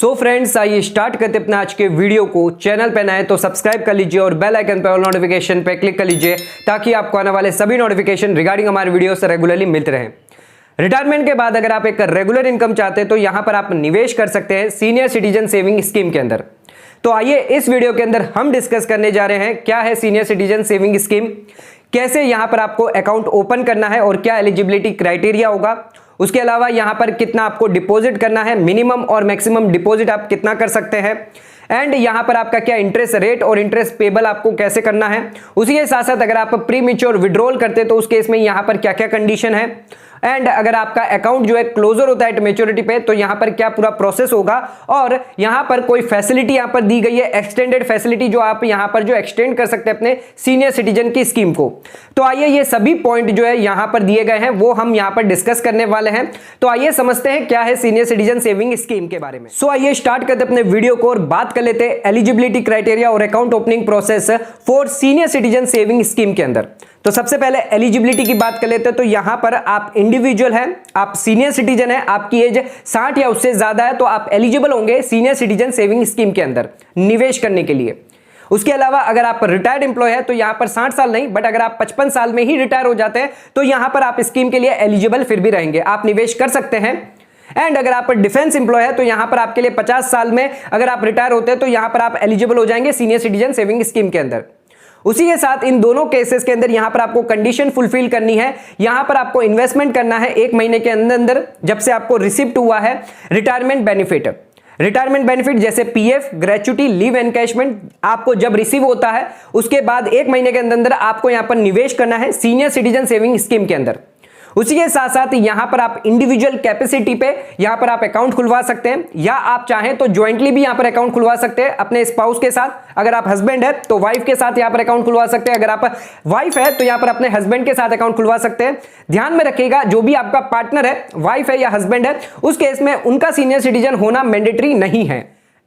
So friends, आइए start करते अपने आज के वीडियो को। चैनल पे नए तो सब्सक्राइब कर लीजिए और बेल आइकन पे ऑल नोटिफिकेशन पे क्लिक कर लीजिए ताकि आपको आने वाले सभी नोटिफिकेशन रिगार्डिंग हमारे वीडियो से रेगुलरली मिलते रहें। रिटायरमेंट के बाद अगर आप एक रेगुलर इनकम चाहते हैं तो यहां पर आप निवेश कर सकते हैं सीनियर सिटीजन सेविंग स्कीम के अंदर। तो आइए इस वीडियो के अंदर हम डिस्कस करने जा रहे हैं क्या है सीनियर सिटीजन सेविंग स्कीम, कैसे यहां पर आपको अकाउंट ओपन करना है और क्या एलिजिबिलिटी क्राइटेरिया होगा, उसके अलावा यहां पर कितना आपको डिपॉजिट करना है, मिनिमम और मैक्सिमम डिपॉजिट आप कितना कर सकते हैं, एंड यहां पर आपका क्या इंटरेस्ट रेट और इंटरेस्ट पेबल आपको कैसे करना है। उसी के साथ साथ अगर आप प्री मैच्योर विड्रॉल करते हैं तो उस केस में यहां पर क्या क्या कंडीशन है, एंड अगर आपका अकाउंट जो है क्लोजर होता है मैच्योरिटी पे तो यहां पर क्या पूरा प्रोसेस होगा, और यहां पर कोई फैसिलिटी यहां पर दी गई है एक्सटेंडेड फैसिलिटी जो आप यहां पर जो एक्सटेंड कर सकते हैं अपने सीनियर सिटीजन की स्कीम को। तो आइए ये सभी पॉइंट जो है यहां पर दिए गए हैं वो हम यहां पर डिस्कस करने वाले हैं। तो आइए समझते हैं क्या है सीनियर सिटीजन सेविंग स्कीम के बारे में। सो आइए स्टार्ट करते अपने वीडियो को और बात कर लेते हैं एलिजिबिलिटी क्राइटेरिया और account opening process for senior citizen saving scheme के अंदर। तो सबसे पहले एलिजिबिलिटी की बात कर लेते हैं। तो यहां पर आप इंडिविजुअल हैं, आप सीनियर सिटीजन हैं, आपकी एज 60 या उससे ज्यादा है तो आप एलिजिबल होंगे सीनियर सिटीजन सेविंग स्कीम के अंदर निवेश करने के लिए। उसके अलावा अगर आप रिटायर्ड एम्प्लॉय है तो यहां पर 60 साल नहीं बट अगर आप 55 साल में ही रिटायर हो जाते हैं तो यहां पर आप स्कीम के लिए एलिजिबल फिर भी रहेंगे, आप निवेश कर सकते हैं। एंड अगर आप डिफेंस एम्प्लॉय है तो यहां पर आपके लिए 50 साल में अगर आप रिटायर होते हैं तो यहां पर आप एलिजिबल हो जाएंगे सीनियर सिटीजन सेविंग स्कीम के अंदर। उसी के साथ इन दोनों केसेस के अंदर यहां पर आपको कंडीशन फुलफिल करनी है, यहां पर आपको इन्वेस्टमेंट करना है 1 महीने के अंदर अंदर जब से आपको रिसिप्ट हुआ है रिटायरमेंट बेनिफिट। रिटायरमेंट बेनिफिट जैसे पीएफ, ग्रेच्युटी, लीव एनकैशमेंट आपको जब रिसीव होता है उसके बाद 1 महीने के अंदर अंदर आपको यहां पर निवेश करना है सीनियर सिटीजन सेविंग स्कीम के अंदर। उसी के साथ साथ यहां पर आप इंडिविजुअल कैपेसिटी पे यहां पर आप अकाउंट खुलवा सकते हैं, या आप चाहें तो ज्वाइंटली भी यहां पर अकाउंट खुलवा सकते हैं अपने स्पाउस के साथ। अगर आप हस्बैंड है तो वाइफ के साथ यहां पर अकाउंट खुलवा सकते हैं, अगर आप वाइफ है तो यहां पर अपने हस्बैंड के साथ अकाउंट खुलवा सकते हैं। ध्यान में रखिएगा जो भी आपका पार्टनर है, वाइफ है या हस्बैंड है, उस केस में उनका सीनियर सिटीजन होना मैंडेटरी नहीं है।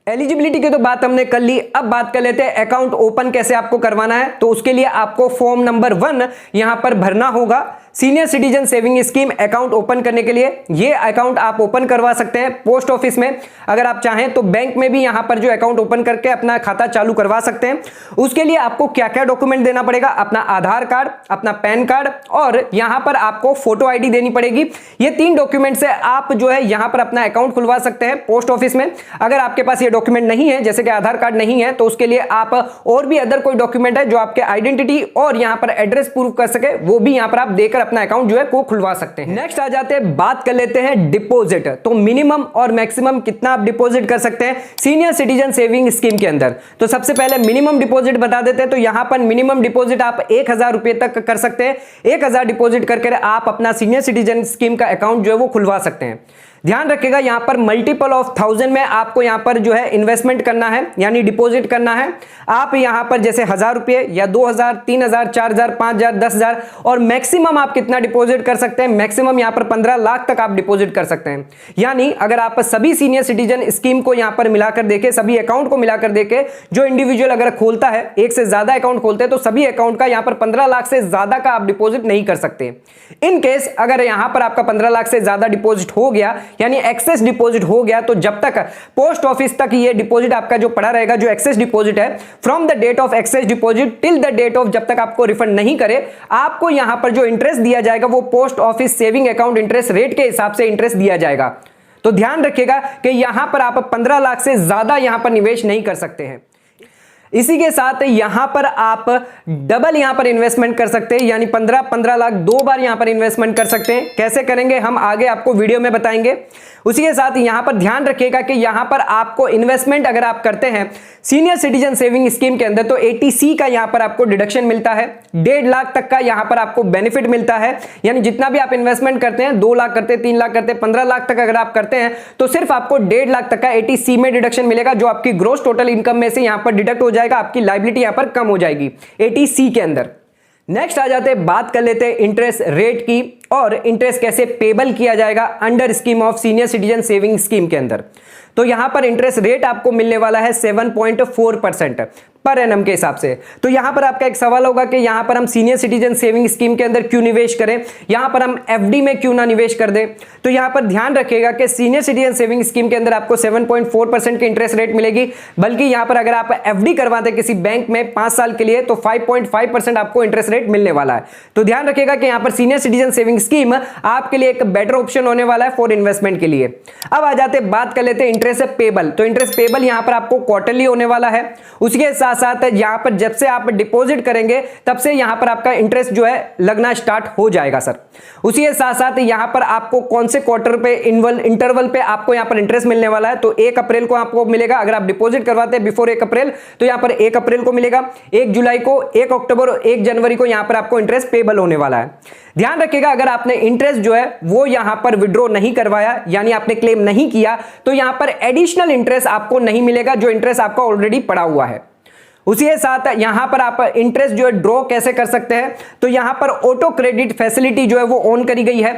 एलिजिबिलिटी की तो बात हमने कर ली, अब बात कर लेते हैं अकाउंट ओपन कैसे आपको करवाना है। तो उसके लिए आपको फॉर्म नंबर 1 यहां पर भरना होगा। Senior citizen saving scheme account open करने के लिए ये अकाउंट आप ओपन करवा सकते हैं पोस्ट ऑफिस में, अगर आप चाहें तो बैंक में भी यहां पर जो अकाउंट ओपन करके अपना खाता चालू करवा सकते हैं। उसके लिए आपको क्या क्या डॉक्यूमेंट देना पड़ेगा, अपना आधार कार्ड, अपना पैन कार्ड और यहां पर आपको फोटो आईडी देनी पड़ेगी। ये 3 डॉक्यूमेंट से आप जो है यहां पर अपना अकाउंट खुलवा सकते हैं पोस्ट ऑफिस में। अगर आपके पास ये डॉक्यूमेंट नहीं है जैसे कि आधार कार्ड नहीं है तो उसके लिए आप और भी अदर कोई डॉक्यूमेंट है जो आपके आइडेंटिटी और यहां पर एड्रेस प्रूव कर सके वो भी यहां पर आप देकर अपना अकाउंट जो है को खुलवा सकते हैं। नेक्स्ट आ जाते हैं, बात कर लेते हैं डिपॉजिट। तो मिनिमम और मैक्सिमम कितना आप डिपॉजिट कर सकते हैं सीनियर सिटीजन सेविंग स्कीम के अंदर। तो सबसे पहले मिनिमम डिपॉजिट बता देते हैं। तो यहां पर मिनिमम डिपॉजिट आप 1000 रुपए तक कर सकते हैं। 1000 डिपॉजिट करके आप अपना सीनियर सिटीजन स्कीम का अकाउंट जो है वो खुलवा सकते हैं। ध्यान रखिएगा यहां पर मल्टीपल ऑफ 1000 में आपको यहां पर जो है इन्वेस्टमेंट करना है यानी डिपॉजिट करना है। आप यहां पर जैसे 1000 रुपए या 2000, 3000, 4000, 5000, 10000 और मैक्सिमम आप कितना डिपॉजिट कर सकते हैं, मैक्सिमम यहां पर 15 लाख तक आप डिपॉजिट कर सकते हैं। यानी अगर आप सभी सीनियर सिटीजन स्कीम को यहां पर मिलाकर देखें, सभी अकाउंट को मिलाकर देखें, जो इंडिविजुअल अगर खोलता है, एक से ज्यादा अकाउंट खोलते हैं तो सभी अकाउंट का यहां पर 15 लाख से ज्यादा का आप डिपॉजिट नहीं कर सकते। इन केस अगर यहां पर आपका 15 लाख से ज्यादा डिपॉजिट हो गया यानी एक्सेस डिपॉजिट हो गया तो जब तक पोस्ट ऑफिस तक ये डिपॉजिट आपका जो पड़ा रहेगा, जो एक्सेस डिपॉजिट है from the date of excess deposit till the date of, जब तक आपको रिफंड नहीं करे आपको यहां पर जो इंटरेस्ट दिया जाएगा वो post office saving account interest rate के हिसाब से इंटरेस्ट दिया जाएगा। तो ध्यान रखिएगा कि यहां पर आप 15 लाख से ज्यादा यहां पर निवेश नहीं कर सकते हैं। इसी के साथ यहां पर आप डबल यहां पर इन्वेस्टमेंट कर सकते हैं यानी 15 लाख 2 बार यहां पर इन्वेस्टमेंट कर सकते हैं। कैसे करेंगे हम आगे आपको वीडियो में बताएंगे। उसी के साथ यहां पर ध्यान रखिएगा कि यहां पर आपको इन्वेस्टमेंट अगर आप करते हैं सीनियर सिटीजन सेविंग स्कीम के अंदर तो 80C का यहां पर आपको डिडक्शन मिलता है। 1.5 लाख तक का यहां पर आपको बेनिफिट मिलता है, यानी जितना भी आप इन्वेस्टमेंट करते हैं 2 लाख करते हैं, 3 लाख करते हैं, 15 लाख तक अगर आप करते हैं तो सिर्फ आपको 1.5 लाख तक का 80C में डिडक्शन मिलेगा जो आपकी ग्रोस टोटल इनकम में से यहां पर डिडक्ट हो जाएगा, आपकी लायबिलिटी यहां पर कम हो जाएगी 80C के अंदर। नेक्स्ट आ जाते हैं, बात कर लेते हैं इंटरेस्ट रेट की और इंटरेस्ट कैसे पेबल किया जाएगा under scheme of senior citizen saving scheme के अंदर। तो यहां पर इंटरेस्ट रेट आपको मिलने वाला है 7.4% पर एनम के हिसाब से। तो यहां पर आपका एक सवाल होगा कि यहां पर हम सीनियर सिटीजन सेविंग स्कीम के अंदर क्यों निवेश करें, यहां पर हम एफडी में क्यों ना निवेश कर दें। तो यहां पर ध्यान रखिएगा कि सीनियर सिटीजन सेविंग स्कीम के अंदर आपको 7.4% की इंटरेस्ट रेट मिलेगी, बल्कि यहां पर अगर आप एफडी करवाते किसी बैंक में 5 साल के लिए तो 5.5% आपको इंटरेस्ट रेट मिलने वाला है। तो ध्यान रखिएगा कि यहां पर सीनियर सिटीजन सेविंग स्कीम आपके लिए एक बेटर ऑप्शन होने वाला है फॉर इन्वेस्टमेंट के लिए। अब आ जाते बात कर लेते हैं इंटरेस्ट पेबल। तो इंटरेस्ट पेबल यहां पर आपको क्वार्टरली होने वाला है। उसके साथ साथ यहां पर जब से आप डिपॉजिट करेंगे तब से यहां पर आपका इंटरेस्ट जो है लगना स्टार्ट हो जाएगा सर। उसी के साथ साथ यहां पर आपको कौन से क्वार्टर पे इंटरवल पे आपको यहां पर इंटरेस्ट मिलने वाला है, तो 1 अप्रैल को आपको मिलेगा। अगर आप डिपॉजिट करवाते हैं बिफोर 1 अप्रैल तो यहां पर 1 अप्रैल को मिलेगा, 1 जुलाई को, 1 अक्टूबर और 1 जनवरी को यहां पर आपको इंटरेस्ट पेबल होने वाला है। ध्यान रखिएगा अगर आपने इंटरेस्ट जो है वो यहां पर विड्रॉ नहीं करवाया, यानी आपने क्लेम नहीं किया, तो यहां पर एडिशनल इंटरेस्ट आपको नहीं मिलेगा, जो इंटरेस्ट आपका ऑलरेडी पड़ा हुआ है। उसी के साथ यहां पर आप इंटरेस्ट जो है ड्रॉ कैसे कर सकते हैं, तो यहां पर ऑटो क्रेडिट फैसिलिटी जो है वो ऑन करी गई है,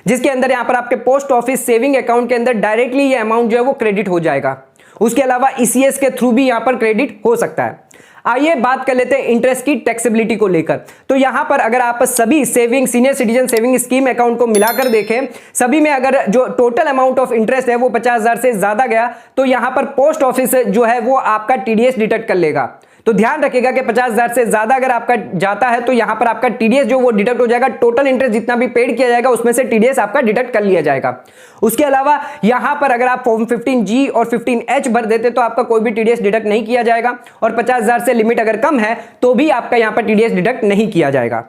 जिसके अंदर यहां पर आपके पोस्ट ऑफिस सेविंग अकाउंट के अंदर डायरेक्टली ये अमाउंट जो है वो क्रेडिट हो जाएगा। उसके अलावा ईसीएस के थ्रू भी यहां पर क्रेडिट हो सकता है। आइए बात कर लेते हैं इंटरेस्ट की टैक्सेबिलिटी को लेकर। तो यहां पर अगर आप सभी saving senior citizen saving scheme account को मिलाकर देखें, सभी में अगर जो टोटल अमाउंट ऑफ इंटरेस्ट है वो 50,000 से ज्यादा गया तो यहां पर पोस्ट ऑफिस जो है वो आपका टीडीएस डिडक्ट कर लेगा। तो ध्यान रखिएगा कि 50,000 से ज्यादा अगर आपका जाता है तो यहां पर आपका टीडीएस जो वो डिडक्ट हो जाएगा। टोटल इंटरेस्ट जितना भी पेड किया जाएगा उसमें से टीडीएस आपका डिडक्ट कर लिया जाएगा। उसके अलावा यहां पर अगर आप फॉर्म 15G और 15H भर देते तो आपका कोई भी टीडीएस डिडक्ट नहीं किया जाएगा, और 50,000 से लिमिट अगर कम है तो भी आपका यहां पर टीडीएस डिडक्ट नहीं किया जाएगा।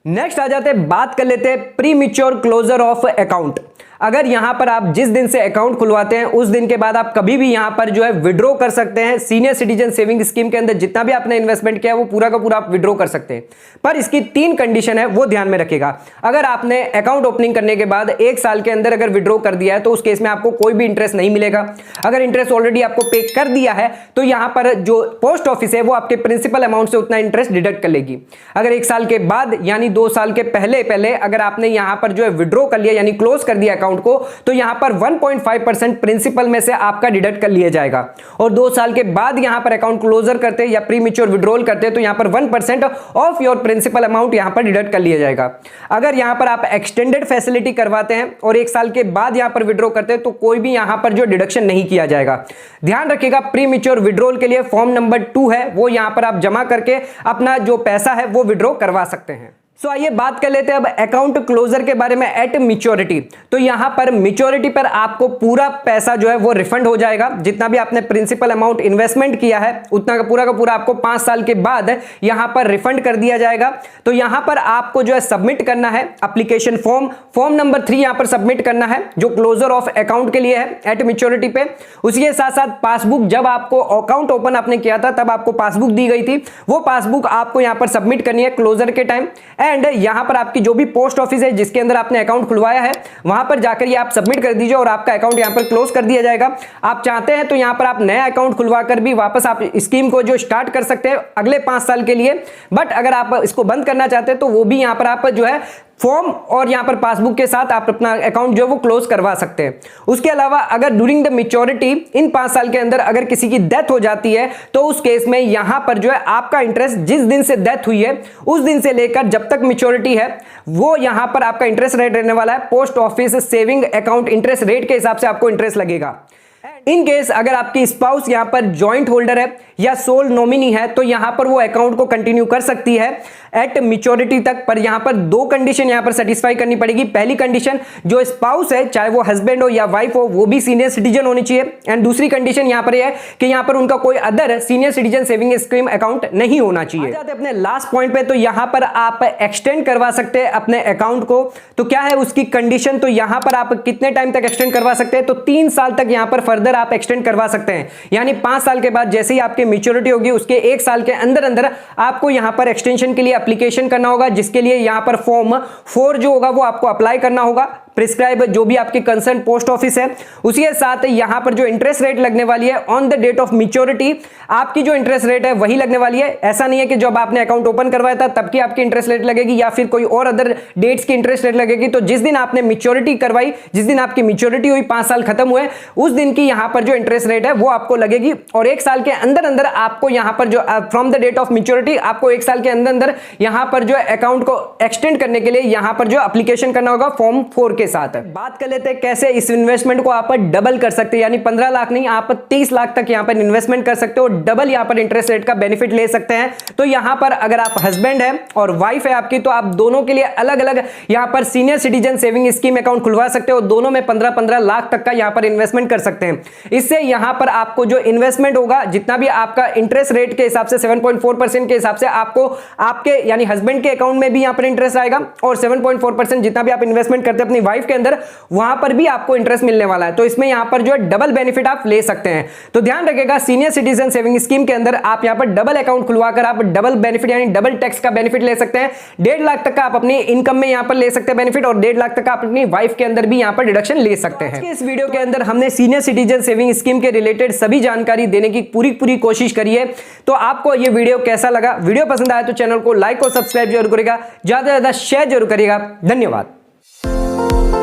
नेक्स्ट आ जाते हैं, बात कर लेते हैं premature closure of account. अगर यहां पर आप जिस दिन से अकाउंट खुलवाते हैं उस दिन के बाद आप कभी भी यहां पर जो है विड्रॉ कर सकते हैं। सीनियर सिटीजन सेविंग स्कीम के अंदर जितना भी आपने इन्वेस्टमेंट किया है वो पूरा का पूरा आप विड्रॉ कर सकते हैं, पर इसकी 3 कंडीशन है, वो ध्यान में रखिएगा। अगर आपने अकाउंट ओपनिंग करने के बाद 1 साल के अंदर अगर विड्रॉ कर दिया है तो उस केस में आपको कोई भी इंटरेस्ट नहीं मिलेगा। अगर इंटरेस्ट ऑलरेडी आपको पे कर दिया है तो यहां पर जो पोस्ट ऑफिस है वो आपके प्रिंसिपल अमाउंट से उतना इंटरेस्ट डिडक्ट कर लेगी। अगर 1 साल के बाद यानी 2 साल के पहले अगर आपने यहां पर जो है विड्रॉ कर लिया यानी क्लोज कर दिया अकाउंट को, तो यहां पर 1.5% प्रिंसिपल में से आपका डिडक्ट कर लिया जाएगा। और 2 साल के बाद यहां पर अकाउंट क्लोजर करते या प्री मैच्योर विड्रॉल करते तो यहां पर 1% ऑफ योर प्रिंसिपल अमाउंट यहां पर डिडक्ट कर लिया जाएगा। अगर यहां पर आप एक्सटेंडेड फैसिलिटी करवाते हैं और 1 साल के बाद यहां पर विड्रॉ करते हैं तो कोई भी यहां पर जो डिडक्शन नहीं किया जाएगा। ध्यान रखिएगा प्री मैच्योर विड्रॉल के लिए फॉर्म नंबर 2 है वो यहां पर आप जमा करके अपना जो पैसा है वो विड्रॉ करवा सकते हैं। सो आइए बात कर लेते हैं अब अकाउंट क्लोजर के बारे में एट मैच्योरिटी। तो यहां पर मैच्योरिटी पर आपको पूरा पैसा जो है वो रिफंड हो जाएगा। जितना भी आपने प्रिंसिपल अमाउंट इन्वेस्टमेंट किया है उतना का पूरा आपको 5 साल के बाद यहां पर रिफंड कर दिया जाएगा। तो यहां पर आपको जो है सबमिट करना है एप्लीकेशन फॉर्म नंबर 3 यहां पर सबमिट करना है जो क्लोजर ऑफ अकाउंट के लिए है एट मैच्योरिटी पे। उसी के साथ साथ पासबुक, जब आपको अकाउंट ओपन आपने किया था तब आपको पासबुक दी गई थी, वो पासबुक आपको यहां पर सबमिट करनी है क्लोजर के टाइम। एंड यहां पर आपकी जो भी पोस्ट ऑफिस है जिसके अंदर आपने अकाउंट खुलवाया है वहां पर जाकर ये आप सबमिट कर दीजिए और आपका अकाउंट यहां पर क्लोज कर दिया जाएगा। आप चाहते हैं तो यहां पर आप नया अकाउंट खुलवाकर भी वापस आप स्कीम को जो स्टार्ट कर सकते हैं अगले 5 साल के लिए। बट अगर आप इसको बंद करना चाहते हैं तो वो भी यहां पर आप जो है फॉर्म और यहां पर पासबुक के साथ आप अपना अकाउंट जो है वो क्लोज करवा सकते हैं। उसके अलावा अगर ड्यूरिंग द मैच्योरिटी इन 5 साल के अंदर अगर किसी की डेथ हो जाती है तो उस केस में यहां पर जो है आपका इंटरेस्ट जिस दिन से डेथ हुई है उस दिन से लेकर जब तक मैच्योरिटी है वो यहां पर आपका इंटरेस्ट रेट रहने वाला है post office saving account interest rate के हिसाब से आपको इंटरेस्ट लगेगा। इन केस अगर आपकी स्पाउस यहां पर जॉइंट होल्डर है या सोल नॉमिनी है तो यहां पर वो अकाउंट को कंटिन्यू कर सकती है एट मैच्योरिटी तक। पर यहां पर 2 कंडीशन यहां पर सेटिस्फाई करनी पड़ेगी। पहली कंडीशन, जो स्पाउस है चाहे वो हस्बैंड हो या वाइफ हो वो भी सीनियर सिटीजन होनी चाहिए। एंड दूसरी कंडीशन यहां पर यह है कि यहां पर उनका कोई other senior citizen saving scheme account नहीं होना चाहिए। आ जाते अपने लास्ट पॉइंट पे, तो यहां पर आप एक्सटेंड करवा सकते हैं अपने अकाउंट को। तो क्या है उसकी कंडीशन, तो यहां पर आप कितने टाइम तक एक्सटेंड करवा सकते हैं, तो 3 साल तक यहां पर फर्दर आप एक्सटेंड करवा सकते हैं। यानी 5 साल के बाद जैसे ही आपकी मैच्योरिटी होगी उसके 1 साल के अंदर अंदर आपको यहां पर एक्सटेंशन के लिए एप्लीकेशन करना होगा, जिसके लिए यहां पर फॉर्म 4 जो होगा वो आपको अप्लाई करना होगा प्रिस्क्राइब जो भी आपके कंसर्न पोस्ट ऑफिस है, उसी के साथ यहां पर जो इंटरेस्ट रेट लगने वाली है on the date of maturity, आपकी जो इंटरेस्ट रेट है वही लगने वाली है। ऐसा नहीं है कि जब आपने अकाउंट ओपन करवाया था तब की आपकी इंटरेस्ट रेट लगेगी या फिर कोई और अदर डेट्स की इंटरेस्ट रेट लगेगी। तो जिस दिन आपने मैच्योरिटी करवाई, जिस दिन आपकी मैच्योरिटी हुई, 5 साल खत्म हुए, उस दिन की यहां पर जो इंटरेस्ट रेट है वो आपको लगेगी। और 1 साल के अंदर अंदर आपको यहां पर जो from the date of maturity आपको 1 साल के अंदर अंदर यहां पर जो अकाउंट को एक्सटेंड करने के लिए यहां पर जो एप्लीकेशन करना होगा फॉर्म 4 के साथ। बात कर लेते हैं कैसे इस इन्वेस्टमेंट को आप डबल कर सकते हैं, यानी 15 लाख नहीं, आप 30 लाख तक यहां पर इन्वेस्टमेंट कर सकते हो, डबल यहां पर इंटरेस्ट रेट का बेनिफिट ले सकते हैं। तो यहां पर अगर आप हस्बैंड है और वाइफ है आपकी, तो आप दोनों के लिए अलग अलग यहां पर senior citizen saving scheme account खुलवा सकते हो। दोनों में 15-15 लाख तक का यहां पर इन्वेस्टमेंट कर सकते हैं। इससे यहां पर आपको जो इन्वेस्टमेंट होगा, जितना भी आपका इंटरेस्ट रेट के हिसाब से 7.4% के हिसाब से आपको आपके यानी हस्बैंड के अकाउंट में भी यहां पर इंटरेस्ट आएगा, और 7.4% जितना भी आप इन्वेस्टमेंट करते हैं अपनी वाइफ के अंदर, वहां पर भी आपको इंटरेस्ट मिलने वाला है। तो इसमें यहां पर जो है डबल बेनिफिट आप ले सकते हैं। तो ध्यान रखिएगा, सीनियर सिटीजन सेविंग स्कीम के अंदर आप यहां पर डबल अकाउंट खुलवाकर आप डबल बेनिफिट यानी डबल टैक्स का बेनिफिट ले सकते हैं। 1.5 लाख तक का आप अपनी इनकम में यहां पर ले सकते हैं बेनिफिट, और 1.5 लाख तक का आप अपनी वाइफ के अंदर भी यहां पर डिडक्शन ले सकते हैं। इस वीडियो के अंदर हमने सीनियर सिटीजन सेविंग स्कीम के रिलेटेड सभी जानकारी देने की पूरी कोशिश करी है। तो आपको यह वीडियो कैसा लगा? वीडियो पसंद आया तो चैनल को लाइक और सब्सक्राइब जरूर करेगा, ज्यादा से ज्यादा शेयर जरूर करिएगा। धन्यवाद।